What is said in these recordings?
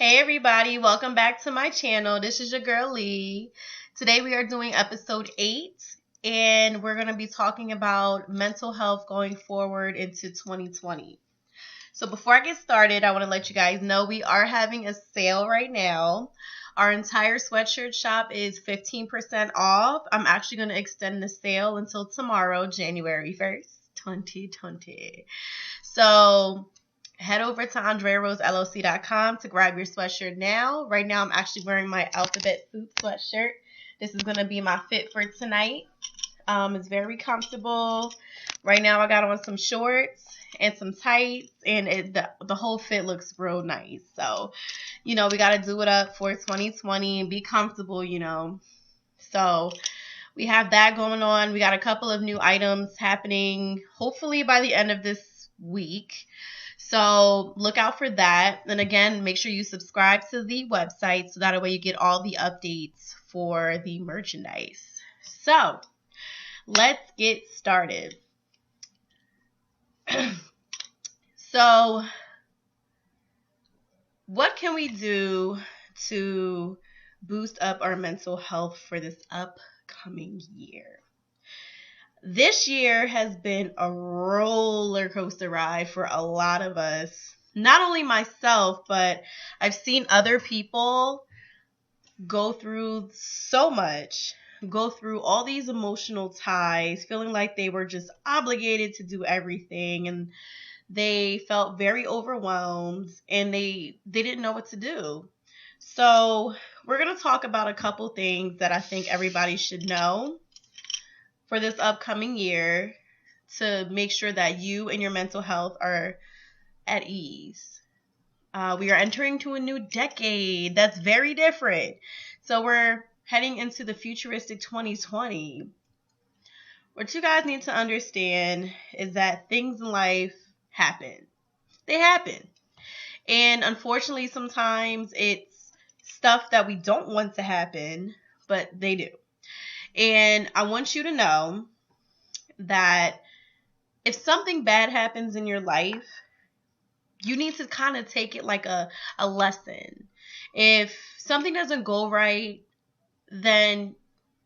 Hey everybody, welcome back to my channel. This is your girl Lee. Today we are doing episode 8 and we're going to be talking about mental health going forward into 2020. So before I get started, I want to let you guys know we are having a sale right now. Our entire sweatshirt shop is 15% off. I'm actually going to extend the sale until tomorrow, January 1st, 2020. So head over to AndreaRoseLLC.com to grab your sweatshirt now. Right now, I'm actually wearing my Alphabet Soup sweatshirt. This is going to be my fit for tonight. It's very comfortable. Right now, I got on some shorts and some tights, and the whole fit looks real nice. So, we got to do it up for 2020 and be comfortable, So, we have that going on. We got a couple of new items happening, hopefully by the end of this week. So look out for that. And again, make sure you subscribe to the website so that way you get all the updates for the merchandise. So let's get started. So what can we do to boost up our mental health for this upcoming year? This year has been a roller coaster ride for a lot of us. Not only myself, but I've seen other people go through so much, go through all these emotional ties, feeling like they were just obligated to do everything, and they felt very overwhelmed, and they didn't know what to do. So we're going to talk about a couple things that I think everybody should know for this upcoming year to make sure that you and your mental health are at ease. We are entering to a new decade that's very different. So we're heading into the futuristic 2020. What you guys need to understand is that things in life happen. They happen. And unfortunately, sometimes it's stuff that we don't want to happen, but they do. And I want you to know that if something bad happens in your life, you need to kind of take it like a lesson. If something doesn't go right, then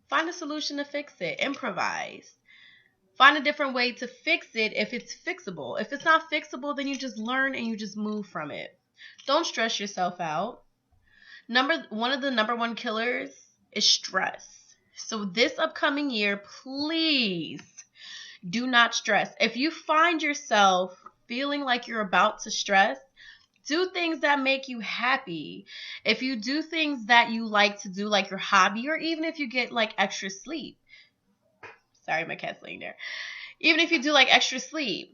find a solution to fix it. Improvise. Find a different way to fix it if it's fixable. If it's not fixable, then you just learn and you just move from it. Don't stress yourself out. One of the number one killers is stress. So this upcoming year, please do not stress. If you find yourself feeling like you're about to stress, do things that make you happy. If you do things that you like to do, like your hobby, or even if you get like extra sleep. Sorry, my cat's laying there. Even if you do like extra sleep,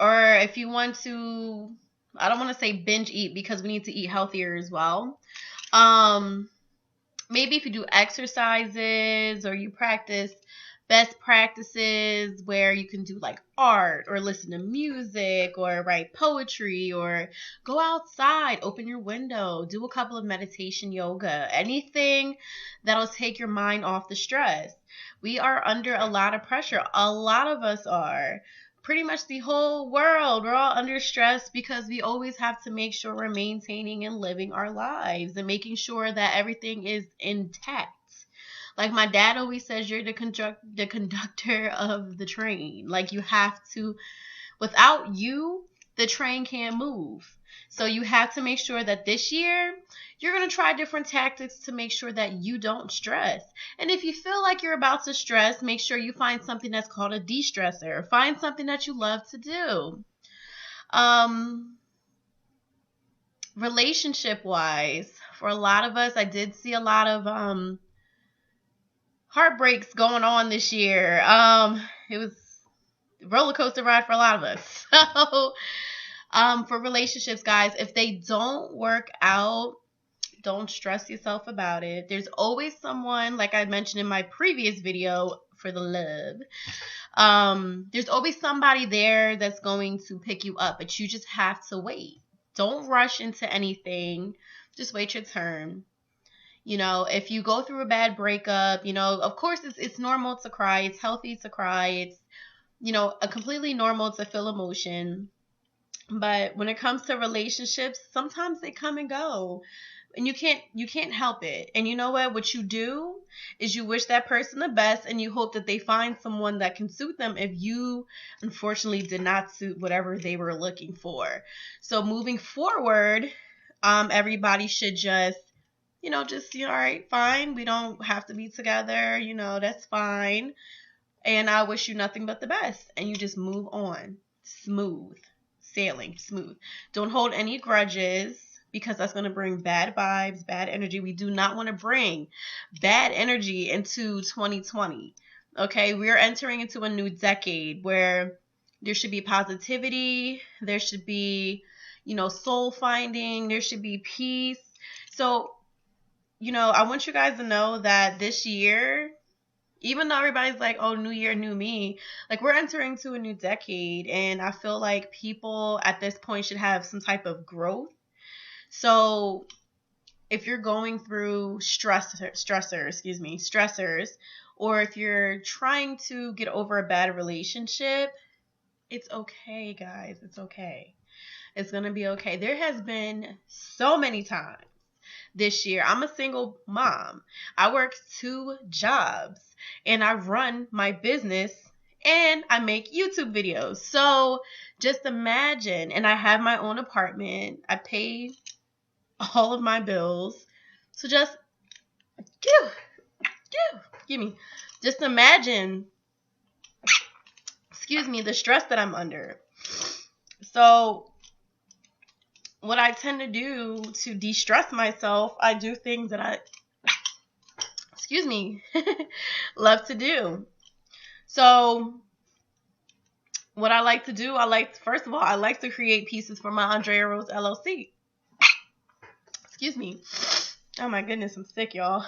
or if you want to, I don't want to say binge eat because we need to eat healthier as well. Maybe if you do exercises or you practice best practices where you can do like art or listen to music or write poetry or go outside, open your window, do a couple of meditation yoga, anything that'll take your mind off the stress. We are under a lot of pressure. A lot of us are. Pretty much the whole world. We're all under stress because we always have to make sure we're maintaining and living our lives and making sure that everything is intact. Like my dad always says, you're the conductor of the train. Like you have to, without you, the train can't move. So you have to make sure that this year you're going to try different tactics to make sure that you don't stress. And if you feel like you're about to stress, make sure you find something that's called a de-stressor. Find something that you love to do. Relationship-wise, for a lot of us, I did see a lot of heartbreaks going on this year. It was a roller coaster ride for a lot of us. So, for relationships, guys, if they don't work out, don't stress yourself about it. There's always someone, like I mentioned in my previous video for the love. There's always somebody there that's going to pick you up, but you just have to wait. Don't rush into anything. Just wait your turn. If you go through a bad breakup, of course it's normal to cry. It's healthy to cry. It's, a completely normal to feel emotion. But when it comes to relationships, sometimes they come and go. And you can't help it. And you know what you do is you wish that person the best, and you hope that they find someone that can suit them if you unfortunately did not suit whatever they were looking for. So moving forward, everybody should just all right, fine, we don't have to be together, that's fine, and I wish you nothing but the best, and you just move on. Smooth sailing, smooth. Don't hold any grudges, because that's going to bring bad vibes, bad energy. We do not want to bring bad energy into 2020. Okay, we're entering into a new decade where there should be positivity, there should be, soul finding, there should be peace. So, I want you guys to know that this year, even though everybody's like, oh, new year, new me, like, we're entering to a new decade, and I feel like people at this point should have some type of growth. So if you're going through stressors, or if you're trying to get over a bad relationship, it's okay, guys. It's okay. It's going to be okay. There has been so many times this year. I'm a single mom. I work 2 jobs, and I run my business, and I make YouTube videos. So just imagine, and I have my own apartment. I pay all of my bills. So just just imagine, the stress that I'm under. So what I tend to do to de-stress myself, I do things that I love to do. So what I like to do, first of all, I like to create pieces for my Andrea Rose LLC. Oh my goodness, I'm sick, y'all.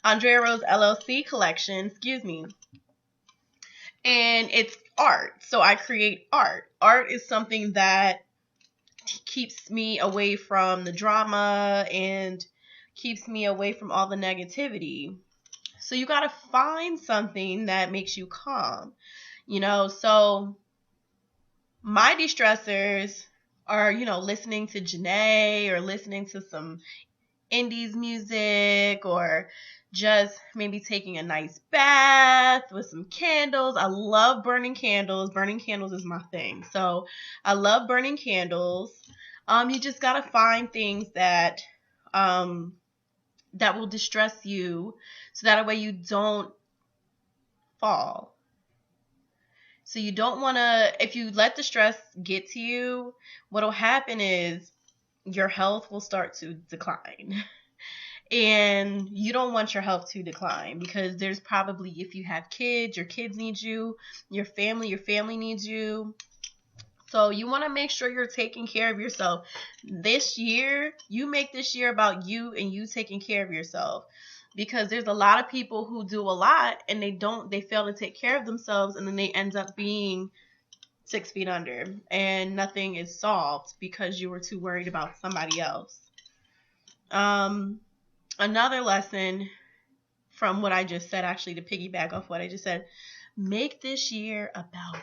Andrea Rose LLC collection, and it's art. So I create art. Art is something that keeps me away from the drama and keeps me away from all the negativity. So you gotta find something that makes you calm, so my de-stressors are, listening to Janae, or listening to some indies music, or just maybe taking a nice bath with some candles. I love burning candles. Burning candles is my thing. So I love burning candles. You just gotta find things that that will distress you, so that way you don't fall. So you don't want to, if you let the stress get to you, what'll happen is your health will start to decline. And you don't want your health to decline, because there's probably, if you have kids, your kids need you, your family needs you. So you want to make sure you're taking care of yourself. This year, you make this year about you and you taking care of yourself. Because there's a lot of people who do a lot and they fail to take care of themselves, and then they end up being 6 feet under, and nothing is solved because you were too worried about somebody else. Another lesson from what I just said, actually, to piggyback off what I just said, make this year about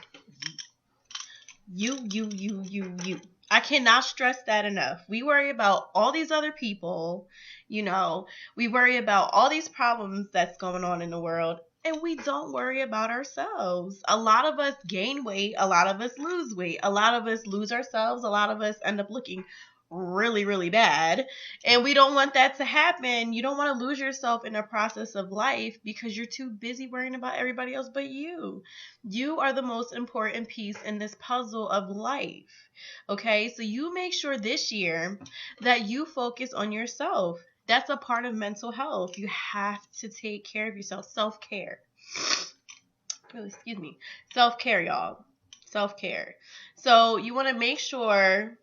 you. You. I cannot stress that enough. We worry about all these other people, we worry about all these problems that's going on in the world, and we don't worry about ourselves. A lot of us gain weight, a lot of us lose weight, a lot of us lose ourselves, a lot of us end up looking really, really bad, and we don't want that to happen. You don't want to lose yourself in the process of life because you're too busy worrying about everybody else but you. You are the most important piece in this puzzle of life. Okay, so you make sure this year that you focus on yourself. That's a part of mental health. You have to take care of yourself. Self-care. Self-care, y'all. Self-care. So you want to make sure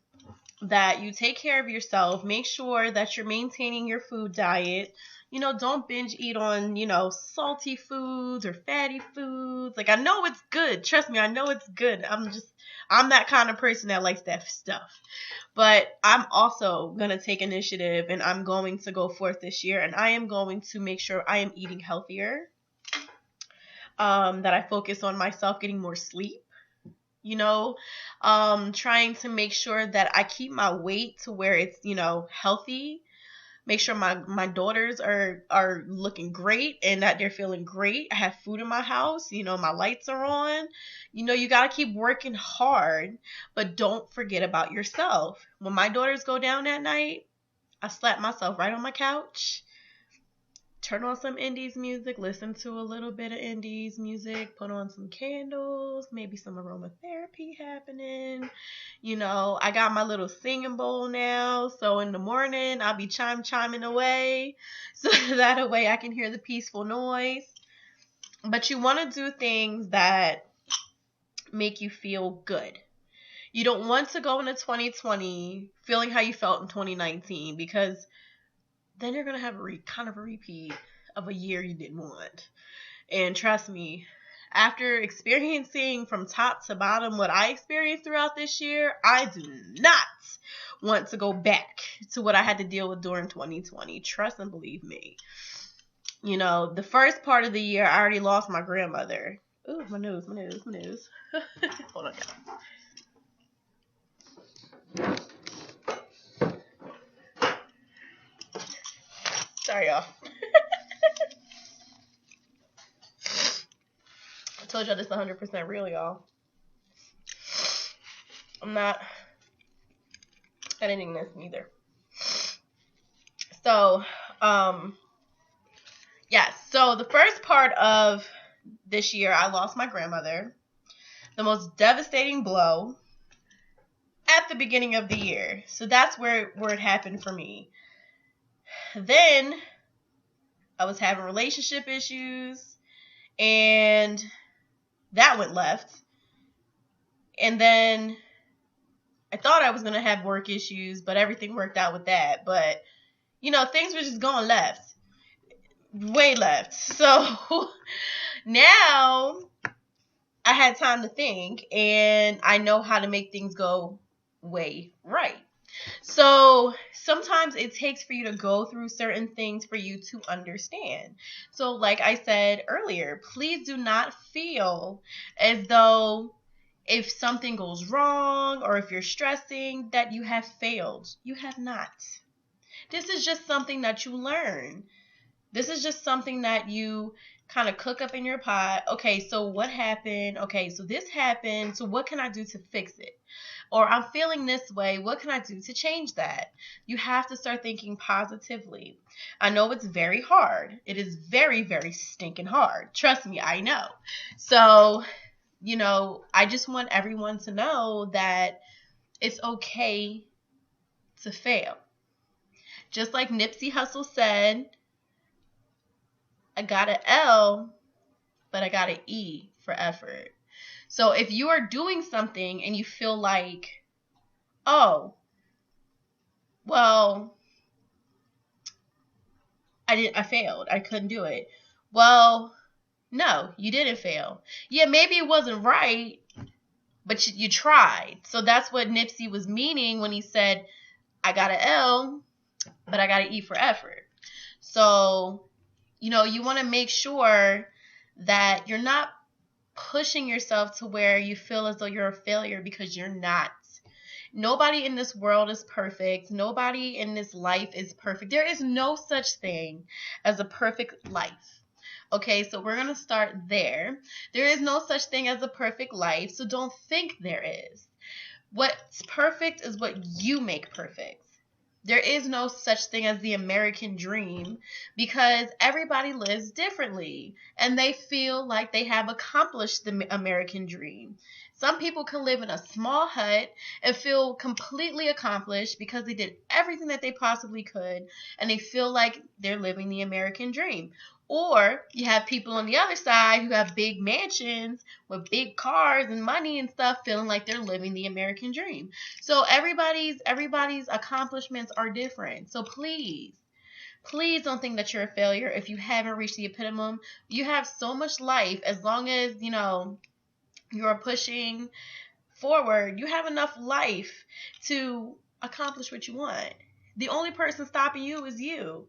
that you take care of yourself. Make sure that you're maintaining your food diet. Don't binge eat on, salty foods or fatty foods. Like, I know it's good. Trust me, I know it's good. I'm that kind of person that likes that stuff. But I'm also going to take initiative, and I'm going to go forth this year, and I am going to make sure I am eating healthier, that I focus on myself getting more sleep, you know, trying to make sure that I keep my weight to where it's, healthy. Make sure my daughters are looking great and that they're feeling great. I have food in my house, my lights are on. You got to keep working hard, but don't forget about yourself. When my daughters go down at night, I slap myself right on my couch, turn on some indies music, listen to a little bit of indies music, put on some candles, maybe some aromatherapy happening. I got my little singing bowl now, so in the morning I'll be chiming away, so that way I can hear the peaceful noise. But you want to do things that make you feel good. You don't want to go into 2020 feeling how you felt in 2019, because then you're going to have kind of a repeat of a year you didn't want. And trust me, after experiencing from top to bottom what I experienced throughout this year, I do not want to go back to what I had to deal with during 2020. Trust and believe me. The first part of the year, I already lost my grandmother. Ooh, my nose. Hold on, guys. Sorry, y'all. I told y'all this is 100% real, y'all. I'm not editing this neither. So, yes. So the first part of this year, I lost my grandmother. The most devastating blow at the beginning of the year. So that's where it happened for me. Then I was having relationship issues, and that went left. And then I thought I was going to have work issues, but everything worked out with that. But, things were just going left. Way left. So now I had time to think, and I know how to make things go way right. So sometimes it takes for you to go through certain things for you to understand. So like I said earlier, please do not feel as though if something goes wrong or if you're stressing that you have failed. You have not. This is just something that you learn. This is just something that you kind of cook up in your pot. Okay, so what happened? Okay, so this happened. So what can I do to fix it? Or I'm feeling this way. What can I do to change that? You have to start thinking positively. I know it's very hard. It is very, very stinking hard. Trust me, I know. So, I just want everyone to know that it's okay to fail. Just like Nipsey Hussle said, I got an L, but I got an E for effort. So if you are doing something and you feel like, oh, well, I failed. I couldn't do it. Well, no, you didn't fail. Yeah, maybe it wasn't right, but you tried. So that's what Nipsey was meaning when he said, I got an L, but I got an E for effort. So, you want to make sure that you're not pushing yourself to where you feel as though you're a failure, because you're not. Nobody in this world is perfect. Nobody in this life is perfect. There is no such thing as a perfect life. Okay, so we're going to start there. There is no such thing as a perfect life, so don't think there is. What's perfect is what you make perfect. There is no such thing as the American dream, because everybody lives differently and they feel like they have accomplished the American dream. Some people can live in a small hut and feel completely accomplished because they did everything that they possibly could, and they feel like they're living the American dream. Or you have people on the other side who have big mansions with big cars and money and stuff, feeling like they're living the American dream. So everybody's accomplishments are different. So please don't think that you're a failure if you haven't reached the epitome. You have so much life. As long as, you're pushing forward, you have enough life to accomplish what you want. The only person stopping you is you.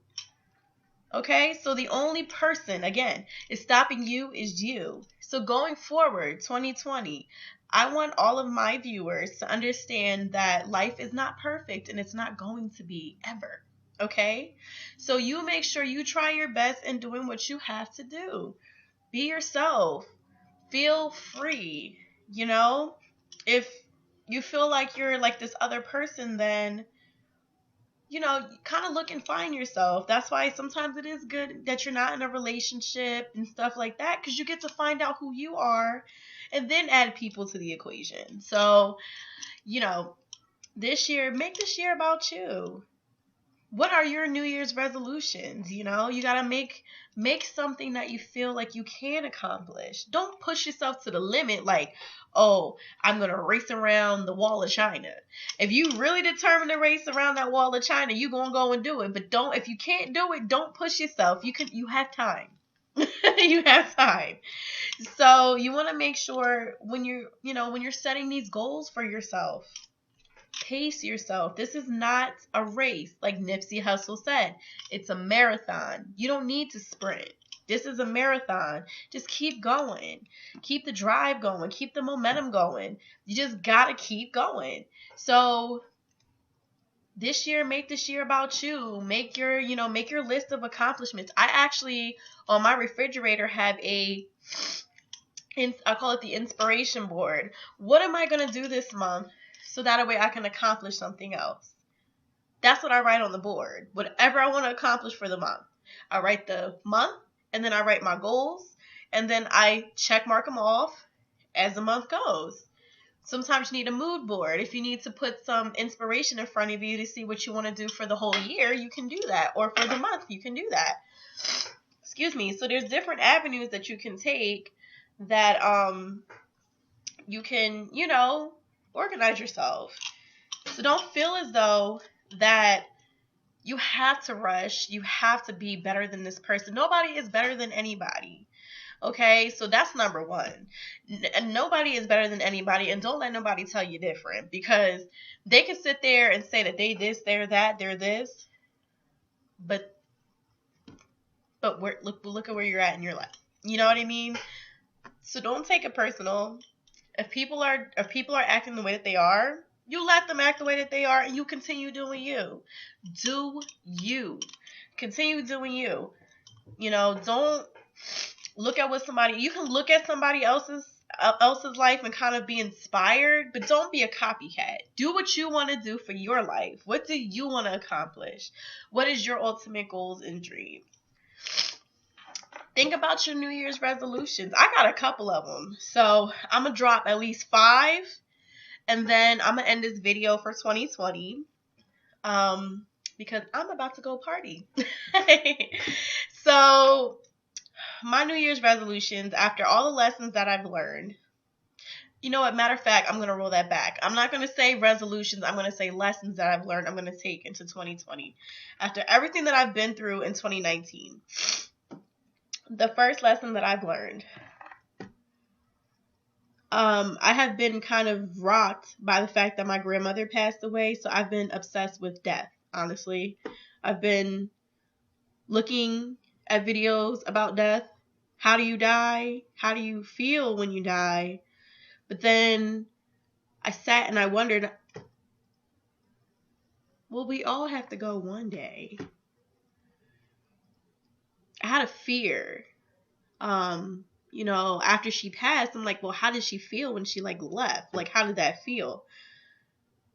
Okay, so the only person, again, is stopping you is you. So going forward, 2020, I want all of my viewers to understand that life is not perfect and it's not going to be ever. Okay? So you make sure you try your best in doing what you have to do. Be yourself. Feel free. You know? If you feel like you're like this other person, then kind of look and find yourself. That's why sometimes it is good that you're not in a relationship and stuff like that, because you get to find out who you are and then add people to the equation. So, this year, make this year about you. What are your New Year's resolutions? You got to make something that you feel like you can accomplish. Don't push yourself to the limit like, oh, I'm going to race around the wall of China. If you really determined to race around that wall of China, you're going to go and do it. But if you can't do it, don't push yourself. You have time. You have time. So you want to make sure when you're setting these goals for yourself, pace yourself. This is not a race. Like Nipsey Hussle said, it's a marathon. You don't need to sprint. This is a marathon. Just keep going. Keep the drive going. Keep the momentum going. You just got to keep going. So this year, make this year about you. Make your list of accomplishments. I actually, on my refrigerator, have I call it the inspiration board. What am I going to do this month so that way I can accomplish something else? That's what I write on the board. Whatever I want to accomplish for the month. I write the month, and then I write my goals, and then I check mark them off as the month goes. Sometimes you need a mood board. If you need to put some inspiration in front of you to see what you want to do for the whole year, you can do that. Or for the month, you can do that. Excuse me. So there's different avenues that you can take that you can, organize yourself. So don't feel as though that you have to rush. You have to be better than this person. Nobody is better than anybody. Okay, so that's number one. Nobody is better than anybody, and don't let nobody tell you different, because they can sit there and say that they this, they're that, they're this, but look at where you're at in your life. You know what I mean? So don't take it personal. If people are acting the way that they are, you let them act the way that they are, and you continue doing you. Do you. Continue doing you. Don't look at what you can look at somebody else's life and kind of be inspired, but don't be a copycat. Do what you want to do for your life. What do you want to accomplish? What is your ultimate goals and dreams? Think about your New Year's resolutions. I got a couple of them. So I'm going to drop at least 5, and then I'm going to end this video for 2020 because I'm about to go party. So my New Year's resolutions, after all the lessons that I've learned, you know what, matter of fact, I'm going to roll that back. I'm not going to say resolutions. I'm going to say lessons that I've learned I'm going to take into 2020. After everything that I've been through in 2019, the first lesson that I've learned, I have been kind of rocked by the fact that my grandmother passed away, so I've been obsessed with death, honestly. I've been looking at videos about death. How do you die? How do you feel when you die? But then I sat and I wondered, well, we all have to go one day. I had a fear. After she passed, I'm like, well, how did she feel when she left? How did that feel?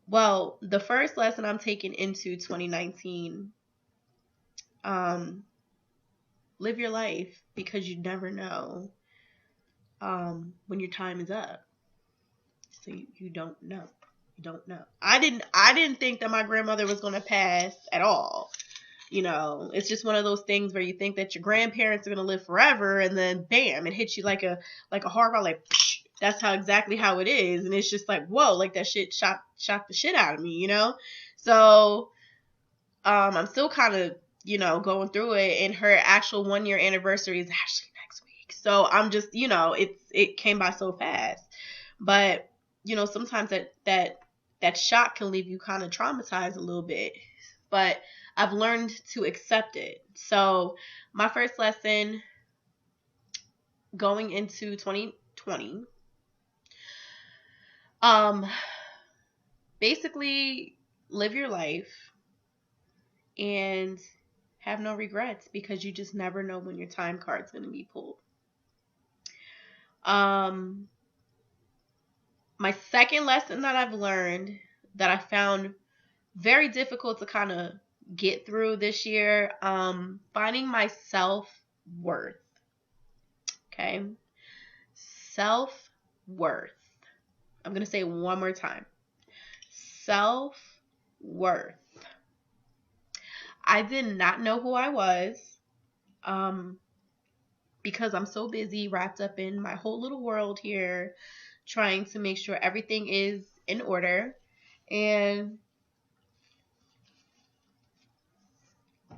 Well, the first lesson I'm taking into 2019, live your life, because you never know when your time is up. So you don't know. You don't know. I didn't think that my grandmother was going to pass at all. It's just one of those things where you think that your grandparents are going to live forever, and then bam, it hits you like a hard rock, psh, that's exactly how it is. And it's just whoa, that shit shocked the shit out of me, So I'm still kind of, going through it, and her actual 1-year anniversary is actually next week. So I'm just, it came by so fast. But, sometimes that shock can leave you kind of traumatized a little bit. But I've learned to accept it. So my first lesson going into 2020 Um, basically, live your life and have no regrets, because you just never know when your time card's going to be pulled. My second lesson that I've learned that I found very difficult to kind of get through this year, finding my self-worth. Okay? Self-worth. I'm going to say it one more time. Self-worth. I did not know who I was, because I'm so busy wrapped up in my whole little world here, trying to make sure everything is in order. And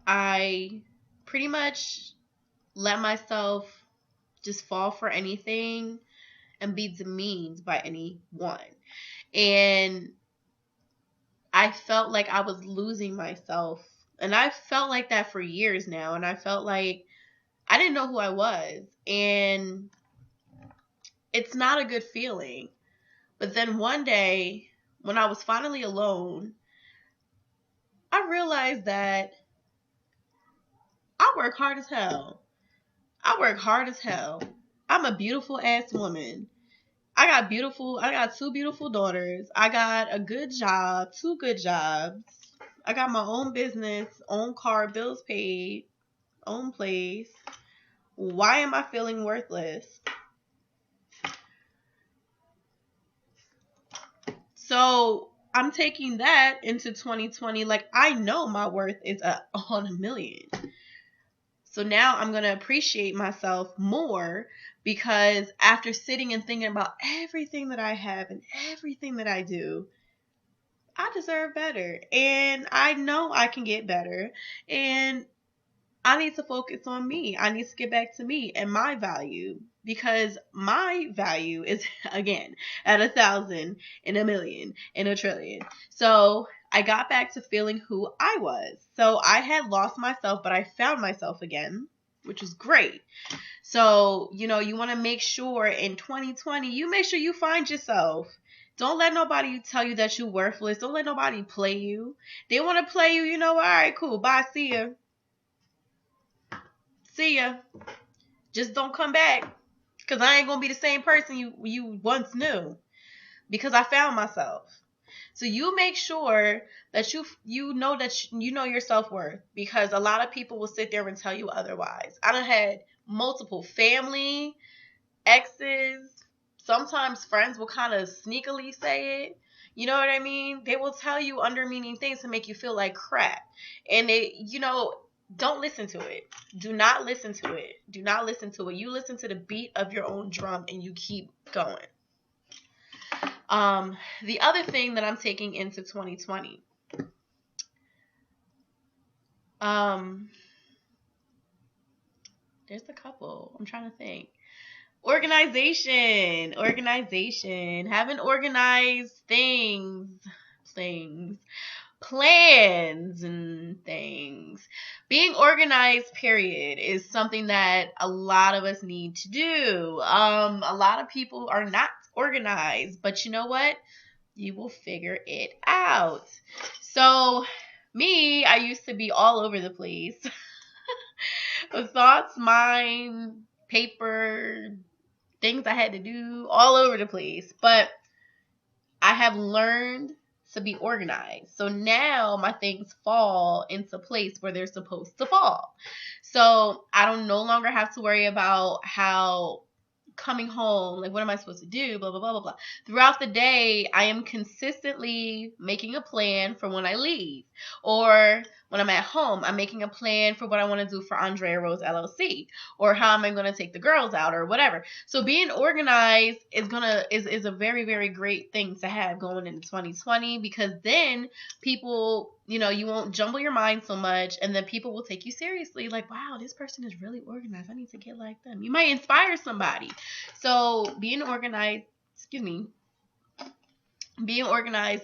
I pretty much let myself just fall for anything and be demeaned by anyone. And I felt like I was losing myself. And I felt like that for years now. And I felt like I didn't know who I was. And it's not a good feeling. But then one day, when I was finally alone, I realized that I work hard as hell. I work hard as hell. I'm a beautiful ass woman. I got two beautiful daughters. I got a good job, 2 good jobs. I got my own business, own car, bills paid, own place. Why am I feeling worthless? So I'm taking that into 2020. Like, I know my worth is on $1 million. So now I'm going to appreciate myself more, because after sitting and thinking about everything that I have and everything that I do, I deserve better. And I know I can get better. And I need to focus on me. I need to get back to me and my value, because my value is, again, at 1,000 and 1,000,000 and 1,000,000,000,000. So I got back to feeling who I was. So I had lost myself, but I found myself again, which is great. So, you want to make sure in 2020, you make sure you find yourself. Don't let nobody tell you that you're worthless. Don't let nobody play you. They want to play you, all right, cool, bye, see ya. See ya. Just don't come back, because I ain't going to be the same person you once knew, because I found myself. So you make sure that you know that you know your self-worth, because a lot of people will sit there and tell you otherwise. I done had multiple family, exes, sometimes friends will kind of sneakily say it. You know what I mean? They will tell you undermeaning things to make you feel like crap. And don't listen to it. Do not listen to it. Do not listen to it. You listen to the beat of your own drum and you keep going. The other thing that I'm taking into 2020, there's a couple. I'm trying to think. Organization, having organized things, plans and things. Being organized, period, is something that a lot of us need to do. A lot of people are not organized, but you know what? You will figure it out. So, me, I used to be all over the place. Thoughts, mind, paper, things I had to do, all over the place. But I have learned to be organized. So now my things fall into place where they're supposed to fall. So I don't no longer have to worry about how coming home, like, what am I supposed to do, blah, blah, blah, blah, blah. Throughout the day, I am consistently making a plan for when I leave. Or when I'm at home, I'm making a plan for what I want to do for Andrea Rose LLC, or how am I going to take the girls out, or whatever. So being organized is a very, very great thing to have going into 2020, because then people, you won't jumble your mind so much, and then people will take you seriously. Like, wow, this person is really organized. I need to get like them. You might inspire somebody. So being organized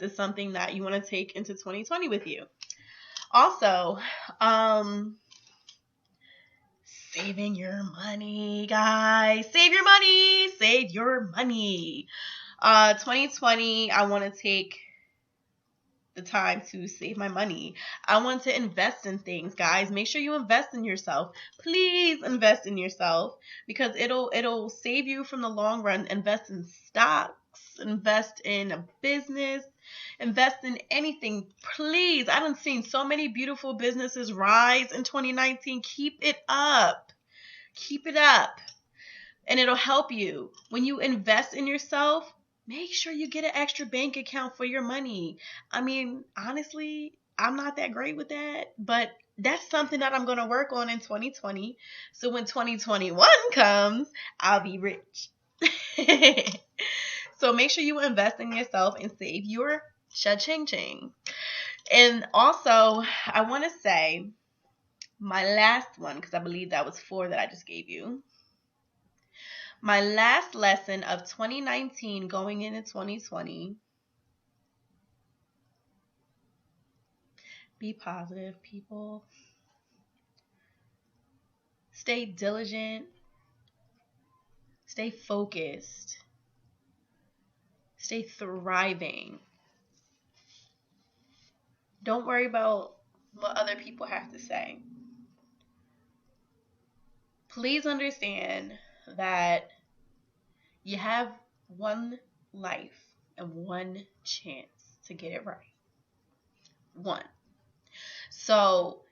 is something that you want to take into 2020 with you. Also, saving your money, guys. Save your money. 2020, I want to take the time to save my money. I want to invest in things, guys. Make sure you invest in yourself. Please invest in yourself, because it'll save you from the long run. Invest in stocks, invest in a business, invest in anything. Please. I done seen so many beautiful businesses rise in 2019. Keep it up. Keep it up. And it'll help you. When you invest in yourself, make sure you get an extra bank account for your money. I mean, honestly, I'm not that great with that, but that's something that I'm going to work on in 2020. So when 2021 comes, I'll be rich. So make sure you invest in yourself and save your cha-ching-ching. And also, I want to say my last one, because I believe that was 4 that I just gave you. My last lesson of 2019 going into 2020. Be positive, people. Stay diligent. Stay focused. Stay thriving. Don't worry about what other people have to say. Please understand that you have one life and one chance to get it right. One. So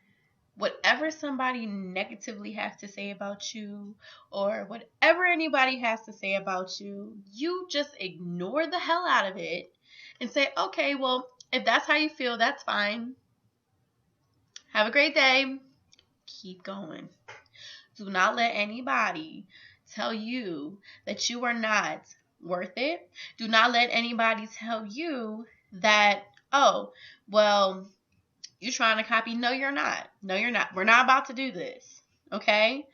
whatever somebody negatively has to say about you, or whatever anybody has to say about you, you just ignore the hell out of it and say, okay, well, if that's how you feel, that's fine. Have a great day. Keep going. Do not let anybody tell you that you are not worth it. Do not let anybody tell you that, oh, well, you're trying to copy. No, you're not. No, you're not. We're not about to do this. Okay?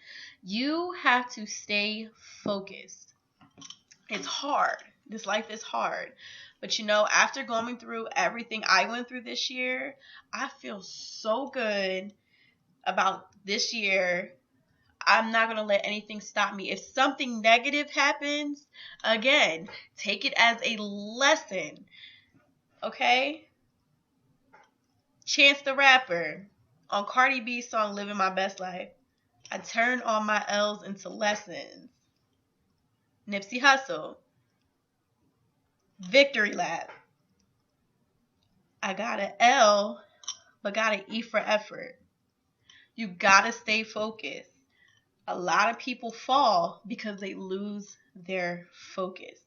You have to stay focused. It's hard. This life is hard. But after going through everything I went through this year, I feel so good about this year. I'm not going to let anything stop me. If something negative happens, again, take it as a lesson. Okay? Chance the Rapper on Cardi B's song Living My Best Life. I turn all my L's into lessons. Nipsey Hussle. Victory Lap. I got an L, but got an E for effort. You gotta stay focused. A lot of people fall because they lose their focus.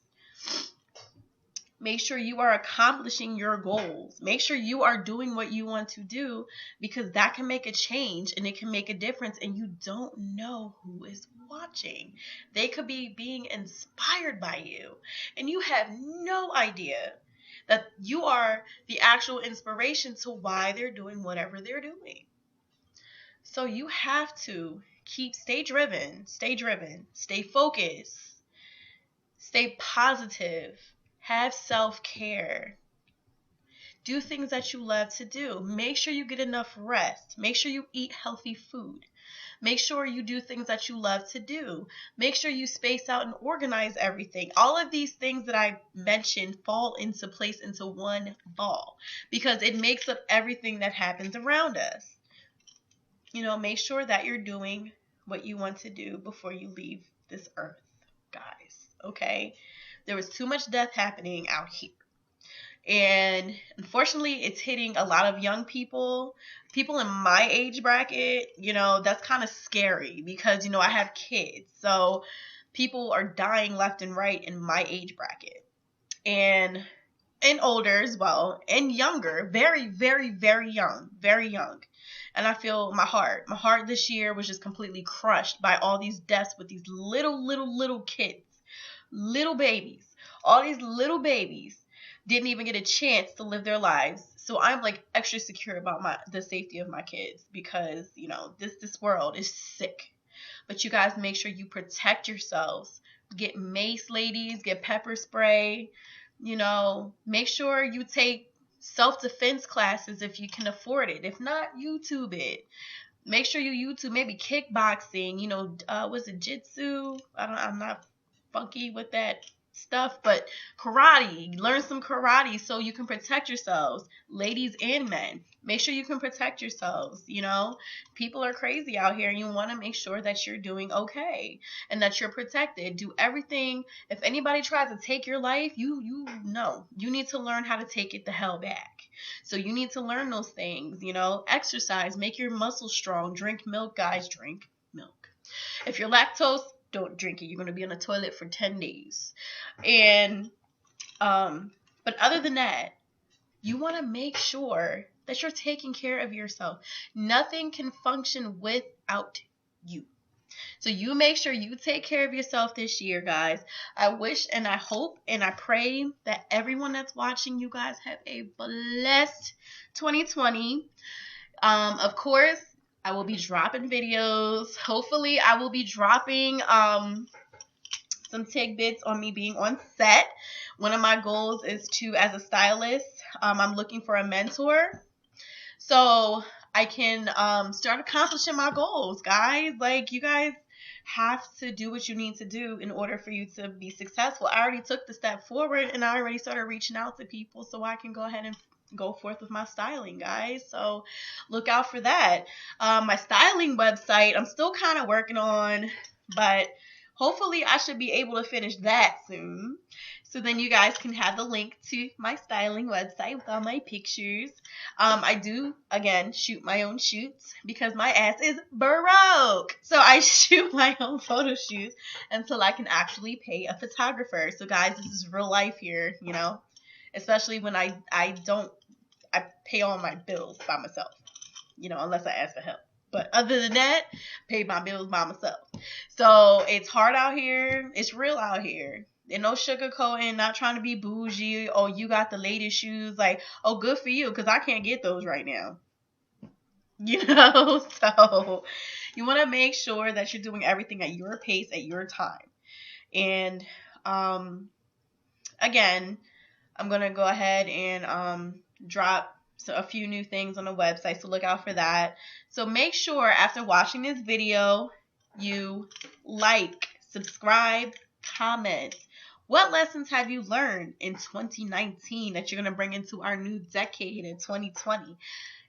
Make sure you are accomplishing your goals. Make sure you are doing what you want to do, because that can make a change and it can make a difference, and you don't know who is watching. They could be being inspired by you, and you have no idea that you are the actual inspiration to why they're doing whatever they're doing. So you have to stay driven, stay focused, stay positive. Have self-care. Do things that you love to do. Make sure you get enough rest. Make sure you eat healthy food. Make sure you do things that you love to do. Make sure you space out and organize everything. All of these things that I mentioned fall into place into one ball, because it makes up everything that happens around us. Make sure that you're doing what you want to do before you leave this earth, guys. Okay? There was too much death happening out here. And unfortunately, it's hitting a lot of young people in my age bracket. That's kind of scary, because, I have kids. So people are dying left and right in my age bracket. And older as well, and younger, very, very, very young, very young. And I feel my heart this year was just completely crushed by all these deaths with these little kids. Little babies. All these little babies didn't even get a chance to live their lives. So I'm like extra secure about the safety of my kids, because this world is sick. But you guys, make sure you protect yourselves. Get mace, ladies. Get pepper spray. Make sure you take self-defense classes if you can afford it. If not, YouTube it. Make sure you YouTube maybe kickboxing. Was it jitsu? I'm not funky with that stuff, but karate. Learn some karate so you can protect yourselves, ladies and men. Make sure you can protect yourselves. You know, people are crazy out here, and you want to make sure that you're doing okay and that you're protected. Do everything. If anybody tries to take your life, you know you need to learn how to take it the hell back. So you need to learn those things. You know, exercise, make your muscles strong. Drink milk, guys. Drink milk. If you're lactose, don't drink it. You're going to be on the toilet for 10 days. And but other than that, you want to make sure that you're taking care of yourself. Nothing can function without you. So you make sure you take care of yourself this year, guys. I wish and I hope and I pray that everyone that's watching, you guys have a blessed 2020. Of course, I will be dropping videos. Hopefully, I will be dropping some tidbits on me being on set. One of my goals is to, as a stylist, I'm looking for a mentor so I can start accomplishing my goals, guys. Like, you guys have to do what you need to do in order for you to be successful. I already took the step forward and I already started reaching out to people so I can go ahead and go forth with my styling, guys. So look out for that. My styling website, I'm still kind of working on, but hopefully I should be able to finish that soon. So then you guys can have the link to my styling website with all my pictures. I do, again, shoot my own shoots because my ass is broke. So I shoot my own photo shoots until I can actually pay a photographer. So guys, this is real life here, you know, especially when I pay all my bills by myself, you know, unless I ask for help. But other than that, pay my bills by myself. So it's hard out here. It's real out here. And no sugarcoating, not trying to be bougie. Oh, you got the latest shoes. Like, oh, good for you, because I can't get those right now. You know? So you want to make sure that you're doing everything at your pace, at your time. And again, I'm going to go ahead and drop a few new things on the website, so look out for that. So make sure after watching this video, you like, subscribe, comment. What lessons have you learned in 2019 that you're going to bring into our new decade in 2020?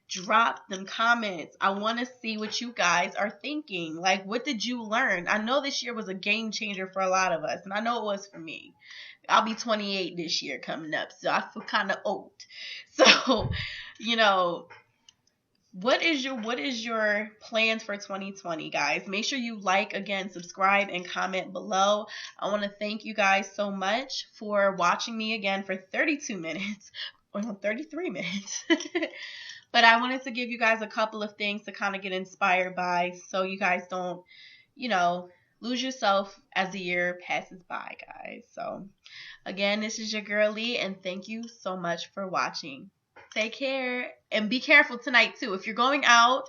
Drop them comments. I want to see what you guys are thinking. Like, what did you learn? I know this year was a game changer for a lot of us, and I know it was for me. I'll be 28 this year coming up, so I feel kind of old. So, you know, what is your plans for 2020, guys? Make sure you like, again, subscribe, and comment below. I want to thank you guys so much for watching me again for 32 minutes, or 33 minutes. But I wanted to give you guys a couple of things to kind of get inspired by so you guys don't, you know, lose yourself as the year passes by, guys. So, again, this is your girl Lee, and thank you so much for watching. Take care, and be careful tonight, too. If you're going out,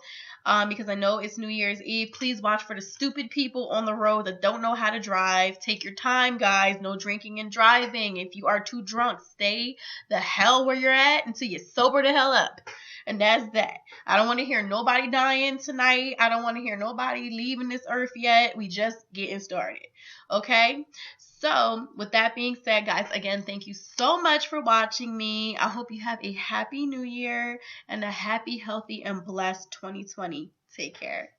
because I know it's New Year's Eve, please watch for the stupid people on the road that don't know how to drive. Take your time, guys. No drinking and driving. If you are too drunk, stay the hell where you're at until you sober the hell up. And that's that. I don't want to hear nobody dying tonight. I don't want to hear nobody leaving this earth yet. We just getting started. Okay? So, with that being said, guys, again, thank you so much for watching me. I hope you have a happy new year and a happy, healthy, and blessed 2020. Take care.